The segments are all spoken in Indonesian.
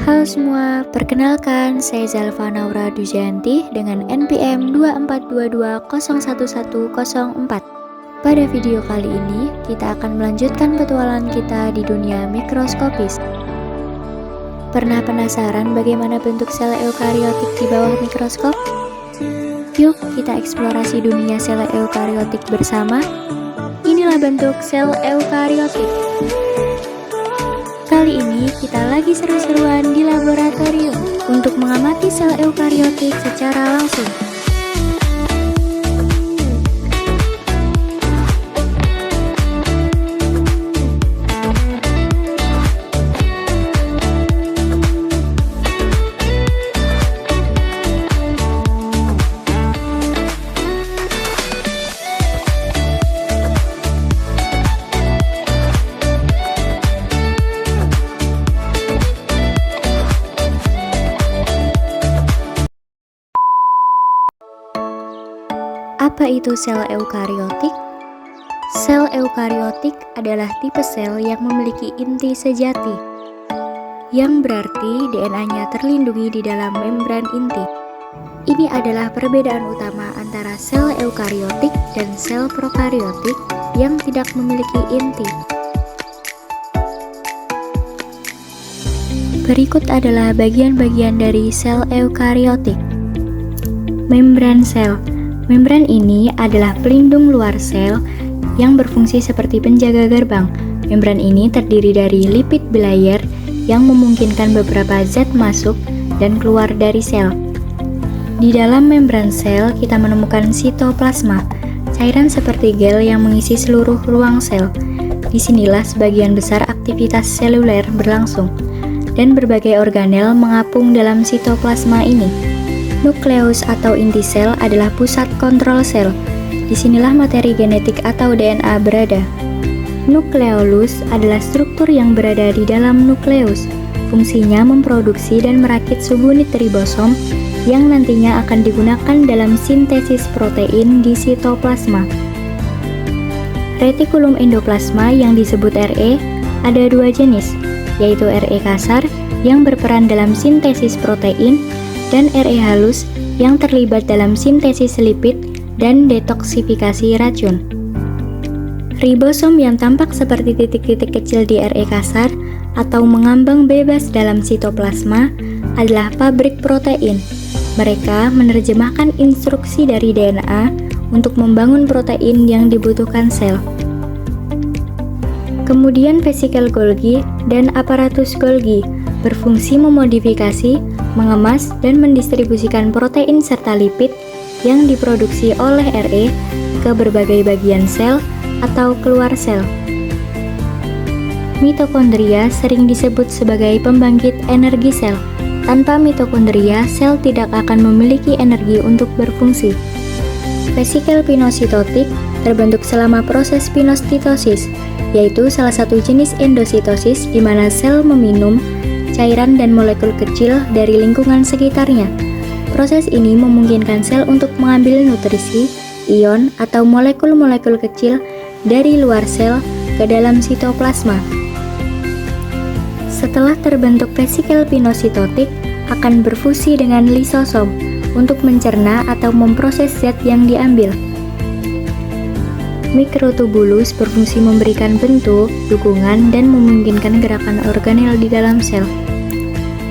Halo semua, perkenalkan saya Zalfa Naura Dujanti dengan NPM 2422011104. Pada video kali ini, kita akan melanjutkan petualangan kita di dunia mikroskopis. Pernah penasaran bagaimana bentuk sel eukariotik di bawah mikroskop? Yuk kita eksplorasi dunia sel eukariotik bersama. Inilah bentuk sel eukariotik. Kali ini kita lagi seru-seruan di laboratorium untuk mengamati sel eukariotik secara langsung. Apa itu sel eukariotik? Sel eukariotik adalah tipe sel yang memiliki inti sejati, yang berarti DNA-nya terlindungi di dalam membran inti. Ini adalah perbedaan utama antara sel eukariotik dan sel prokariotik yang tidak memiliki inti. Berikut adalah bagian-bagian dari sel eukariotik. Membran sel. Membran ini adalah pelindung luar sel yang berfungsi seperti penjaga gerbang. Membran ini terdiri dari lipid bilayer yang memungkinkan beberapa zat masuk dan keluar dari sel. Di dalam membran sel, kita menemukan sitoplasma, cairan seperti gel yang mengisi seluruh ruang sel. Disinilah sebagian besar aktivitas seluler berlangsung, dan berbagai organel mengapung dalam sitoplasma ini. Nukleus atau inti sel adalah pusat kontrol sel. Disinilah materi genetik atau DNA berada. Nukleolus adalah struktur yang berada di dalam nukleus. Fungsinya memproduksi dan merakit subunit ribosom yang nantinya akan digunakan dalam sintesis protein di sitoplasma. Retikulum endoplasma yang disebut RE ada dua jenis, yaitu RE kasar yang berperan dalam sintesis protein dan RE halus yang terlibat dalam sintesis lipid dan detoksifikasi racun. Ribosom yang tampak seperti titik-titik kecil di RE kasar atau mengambang bebas dalam sitoplasma adalah pabrik protein. Mereka menerjemahkan instruksi dari DNA untuk membangun protein yang dibutuhkan sel. Kemudian vesikel Golgi dan aparatus Golgi berfungsi memodifikasi, mengemas, dan mendistribusikan protein serta lipid yang diproduksi oleh RE ke berbagai bagian sel atau keluar sel. Mitokondria sering disebut sebagai pembangkit energi sel. Tanpa mitokondria, sel tidak akan memiliki energi untuk berfungsi. Vesikel pinositotik terbentuk selama proses pinositosis, yaitu salah satu jenis endositosis di mana sel meminum cairan dan molekul kecil dari lingkungan sekitarnya. Proses ini memungkinkan sel untuk mengambil nutrisi, ion, atau molekul-molekul kecil dari luar sel ke dalam sitoplasma. Setelah terbentuk vesikel pinositotik, akan berfusi dengan lisosom untuk mencerna atau memproses zat yang diambil. Mikrotubulus berfungsi memberikan bentuk, dukungan, dan memungkinkan gerakan organel di dalam sel.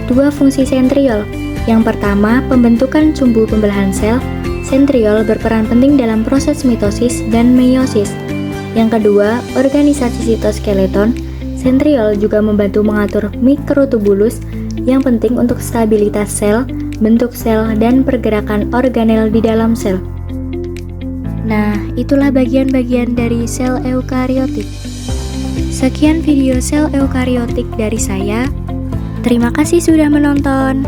Dua fungsi sentriol. Yang pertama, pembentukan sumbu pembelahan sel. Sentriol berperan penting dalam proses mitosis dan meiosis. Yang kedua, organisasi sitoskeleton. Sentriol juga membantu mengatur mikrotubulus yang penting untuk stabilitas sel, bentuk sel, dan pergerakan organel di dalam sel. Nah, itulah bagian-bagian dari sel eukariotik. Sekian video sel eukariotik dari saya. Terima kasih sudah menonton.